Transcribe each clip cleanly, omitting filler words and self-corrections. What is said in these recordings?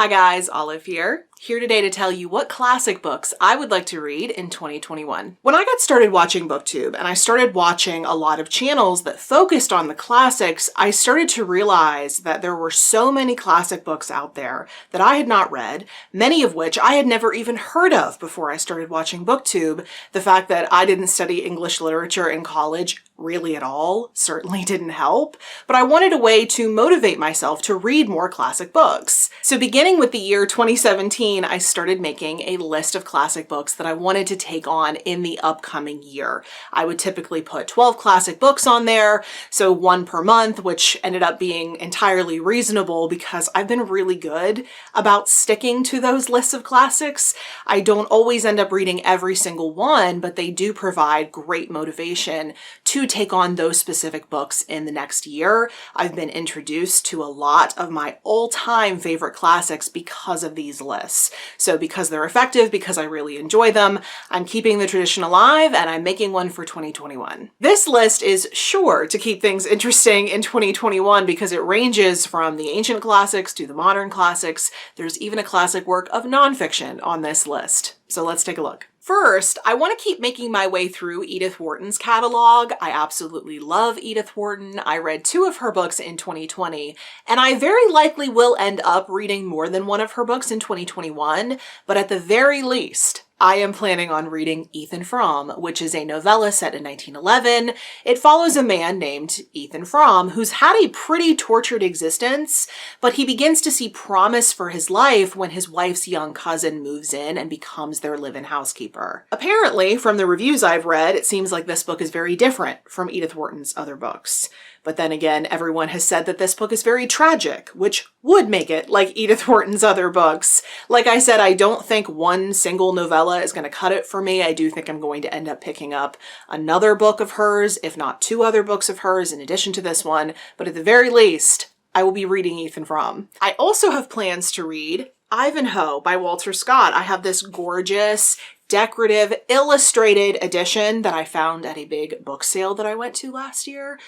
Hi guys, Olive here today to tell you what classic books I would like to read in 2021. When I got started watching BookTube and I started watching a lot of channels that focused on the classics, I started to realize that there were so many classic books out there that I had not read, many of which I had never even heard of before I started watching BookTube. The fact that I didn't study English literature in college really at all certainly didn't help, but I wanted a way to motivate myself to read more classic books. So beginning with the year 2017, I started making a list of classic books that I wanted to take on in the upcoming year. I would typically put 12 classic books on there, so one per month, which ended up being entirely reasonable because I've been really good about sticking to those lists of classics. I don't always end up reading every single one, but they do provide great motivation to take on those specific books in the next year. I've been introduced to a lot of my all-time favorite classics because of these lists. So because they're effective, because I really enjoy them, I'm keeping the tradition alive and I'm making one for 2021. This list is sure to keep things interesting in 2021 because it ranges from the ancient classics to the modern classics. There's even a classic work of nonfiction on this list. So let's take a look. First, I want to keep making my way through Edith Wharton's catalog. I absolutely love Edith Wharton. I read 2 of her books in 2020, and I very likely will end up reading more than one of her books in 2021, but at the very least, I am planning on reading Ethan Frome, which is a novella set in 1911. It follows a man named Ethan Frome who's had a pretty tortured existence, but he begins to see promise for his life when his wife's young cousin moves in and becomes their live-in housekeeper. Apparently, from the reviews I've read, it seems like this book is very different from Edith Wharton's other books. But then again, everyone has said that this book is very tragic, which would make it like Edith Wharton's other books. Like I said, I don't think one single novella is going to cut it for me. I do think I'm going to end up picking up another book of hers, if not 2 other books of hers in addition to this one. But at the very least, I will be reading Ethan Frome. I also have plans to read Ivanhoe by Walter Scott. I have this gorgeous, decorative, illustrated edition that I found at a big book sale that I went to last year.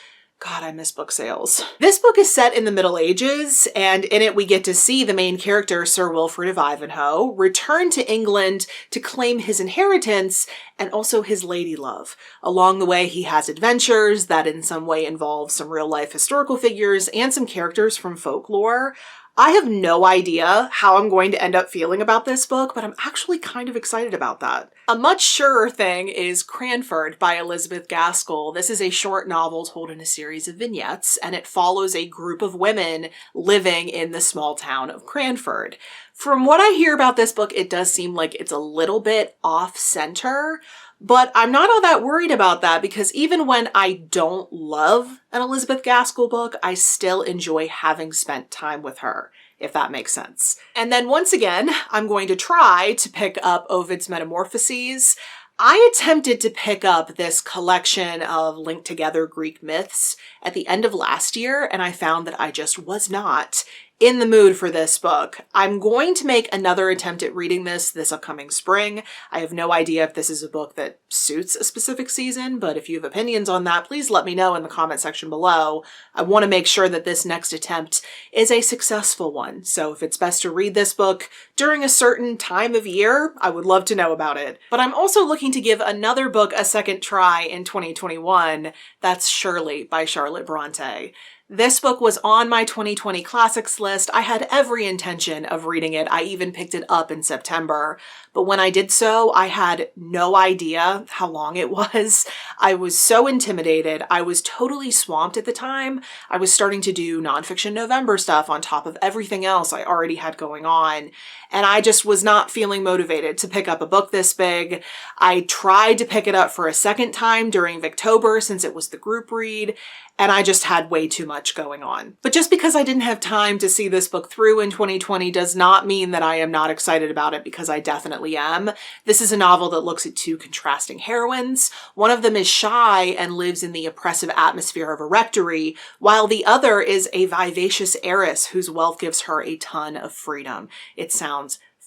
God, I miss book sales. This book is set in the Middle Ages, and in it we get to see the main character, Sir Wilfrid of Ivanhoe, return to England to claim his inheritance and also his lady love. Along the way, he has adventures that in some way involve some real-life historical figures and some characters from folklore. I have no idea how I'm going to end up feeling about this book, but I'm actually kind of excited about that. A much surer thing is Cranford by Elizabeth Gaskell. This is a short novel told in a series of vignettes, and it follows a group of women living in the small town of Cranford. From what I hear about this book, it does seem like it's a little bit off-center, but I'm not all that worried about that because even when I don't love an Elizabeth Gaskell book, I still enjoy having spent time with her, if that makes sense. And then once again, I'm going to try to pick up Ovid's Metamorphoses. I attempted to pick up this collection of linked together Greek myths at the end of last year, and I found that I just was not in the mood for this book. I'm going to make another attempt at reading this upcoming spring. I have no idea if this is a book that suits a specific season, but if you have opinions on that, please let me know in the comment section below. I want to make sure that this next attempt is a successful one. So if it's best to read this book during a certain time of year, I would love to know about it. But I'm also looking to give another book a second try in 2021. That's Shirley by Charlotte Bronte. This book was on my 2020 classics list. I had every intention of reading it. I even picked it up in September. But when I did so, I had no idea how long it was. I was so intimidated. I was totally swamped at the time. I was starting to do nonfiction November stuff on top of everything else I already had going on. And I just was not feeling motivated to pick up a book this big. I tried to pick it up for a second time during Victober since it was the group read, and I just had way too much going on. But just because I didn't have time to see this book through in 2020 does not mean that I am not excited about it, because I definitely am. This is a novel that looks at 2 contrasting heroines. One of them is shy and lives in the oppressive atmosphere of a rectory, while the other is a vivacious heiress whose wealth gives her a ton of freedom. It sounds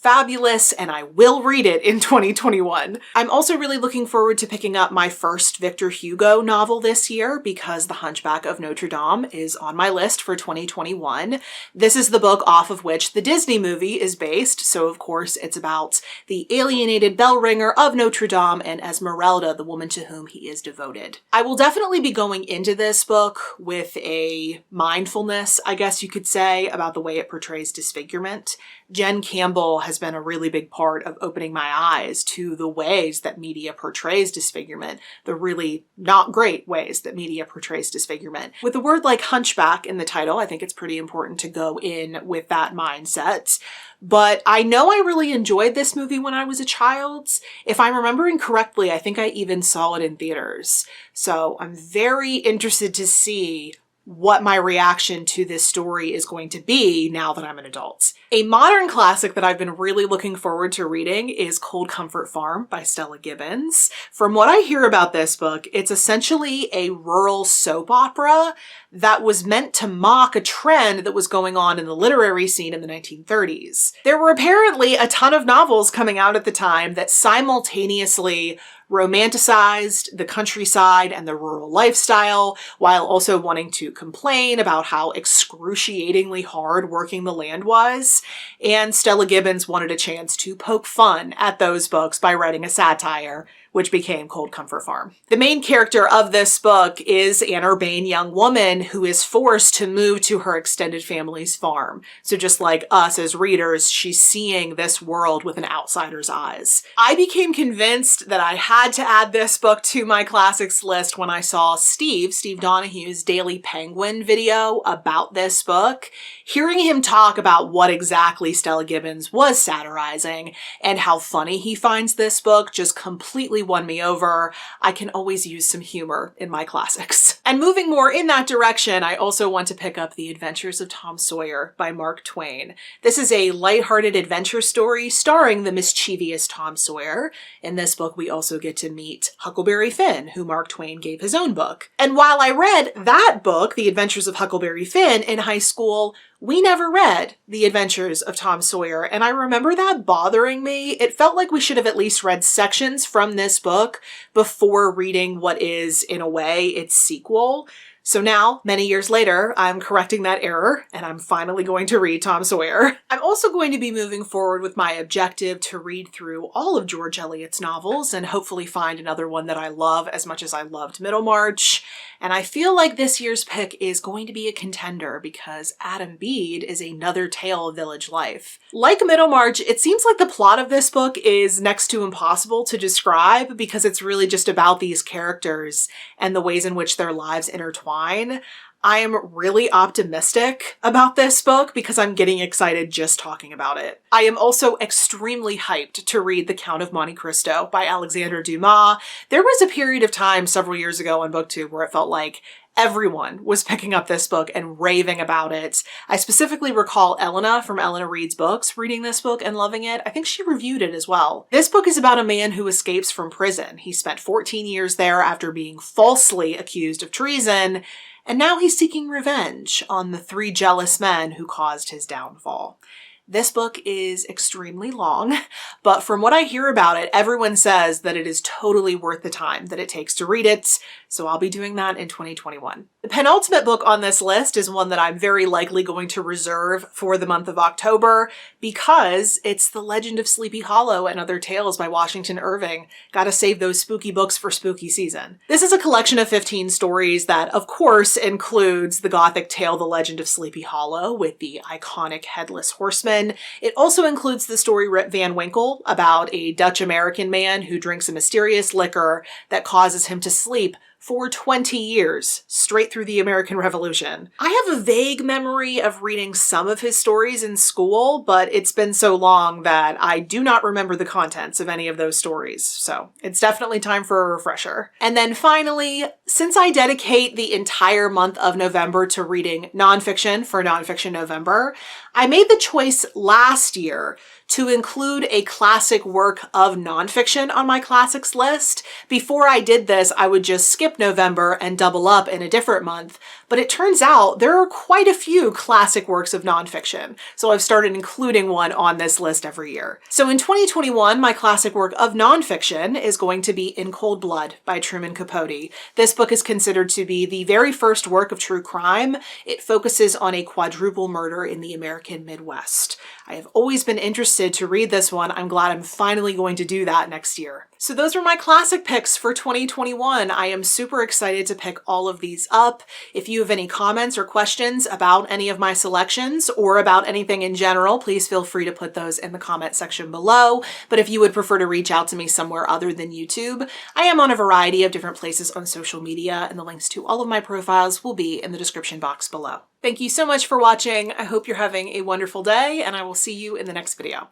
fabulous and I will read it in 2021. I'm also really looking forward to picking up my first Victor Hugo novel this year because The Hunchback of Notre Dame is on my list for 2021. This is the book off of which the Disney movie is based, so of course it's about the alienated bell ringer of Notre Dame and Esmeralda, the woman to whom he is devoted. I will definitely be going into this book with a mindfulness, I guess you could say, about the way it portrays disfigurement. Jen Campbell has been a really big part of opening my eyes to the ways that media portrays disfigurement, the really not great ways that media portrays disfigurement. With a word like hunchback in the title, I think it's pretty important to go in with that mindset. But I know I really enjoyed this movie when I was a child. If I'm remembering correctly, I think I even saw it in theaters. So I'm very interested to see what my reaction to this story is going to be now that I'm an adult. A modern classic that I've been really looking forward to reading is Cold Comfort Farm by Stella Gibbons. From what I hear about this book, it's essentially a rural soap opera that was meant to mock a trend that was going on in the literary scene in the 1930s. There were apparently a ton of novels coming out at the time that simultaneously romanticized the countryside and the rural lifestyle while also wanting to complain about how excruciatingly hard working the land was. And Stella Gibbons wanted a chance to poke fun at those books by writing a satire, which became Cold Comfort Farm. The main character of this book is an urbane young woman who is forced to move to her extended family's farm. So just like us as readers, she's seeing this world with an outsider's eyes. I became convinced that I had to add this book to my classics list when I saw Steve Donahue's Daily Penguin video about this book. Hearing him talk about what exactly Stella Gibbons was satirizing and how funny he finds this book just completely won me over. I can always use some humor in my classics. And moving more in that direction, I also want to pick up The Adventures of Tom Sawyer by Mark Twain. This is a lighthearted adventure story starring the mischievous Tom Sawyer. In this book, we also get to meet Huckleberry Finn, who Mark Twain gave his own book. And while I read that book, The Adventures of Huckleberry Finn, in high school, we never read The Adventures of Tom Sawyer, and I remember that bothering me. It felt like we should have at least read sections from this book before reading what is, in a way, its sequel. So now, many years later, I'm correcting that error, and I'm finally going to read Tom Sawyer. I'm also going to be moving forward with my objective to read through all of George Eliot's novels and hopefully find another one that I love as much as I loved Middlemarch. And I feel like this year's pick is going to be a contender because Adam Bede is another tale of village life. Like Middlemarch, it seems like the plot of this book is next to impossible to describe because it's really just about these characters and the ways in which their lives intertwine. I am really optimistic about this book because I'm getting excited just talking about it. I am also extremely hyped to read The Count of Monte Cristo by Alexander Dumas. There was a period of time several years ago on BookTube where it felt like everyone was picking up this book and raving about it. I specifically recall Elena from Elena Reads Books reading this book and loving it. I think she reviewed it as well. This book is about a man who escapes from prison. He spent 14 years there after being falsely accused of treason, and now he's seeking revenge on the 3 jealous men who caused his downfall. This book is extremely long, but from what I hear about it, everyone says that it is totally worth the time that it takes to read it, so I'll be doing that in 2021. The penultimate book on this list is one that I'm very likely going to reserve for the month of October because it's The Legend of Sleepy Hollow and Other Tales by Washington Irving. Gotta save those spooky books for spooky season. This is a collection of 15 stories that, of course, includes the gothic tale The Legend of Sleepy Hollow with the iconic headless horseman. It also includes the story Rip Van Winkle about a Dutch-American man who drinks a mysterious liquor that causes him to sleep for 20 years, straight through the American Revolution. I have a vague memory of reading some of his stories in school, but it's been so long that I do not remember the contents of any of those stories, so it's definitely time for a refresher. And then finally, since I dedicate the entire month of November to reading nonfiction for Nonfiction November, I made the choice last year to include a classic work of nonfiction on my classics list. Before I did this, I would just skip skip November and double up in a different month, but it turns out there are quite a few classic works of nonfiction, so I've started including one on this list every year. So in 2021, my classic work of nonfiction is going to be In Cold Blood by Truman Capote. This book is considered to be the very first work of true crime. It focuses on a quadruple murder in the American Midwest. I have always been interested to read this one. I'm glad I'm finally going to do that next year. So those are my classic picks for 2021. I am super excited to pick all of these up. If you have any comments or questions about any of my selections or about anything in general, please feel free to put those in the comment section below. But if you would prefer to reach out to me somewhere other than YouTube, I am on a variety of different places on social media, and the links to all of my profiles will be in the description box below. Thank you so much for watching. I hope you're having a wonderful day, and I will see you in the next video.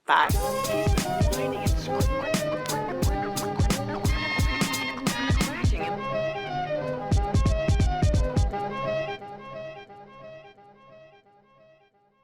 Bye.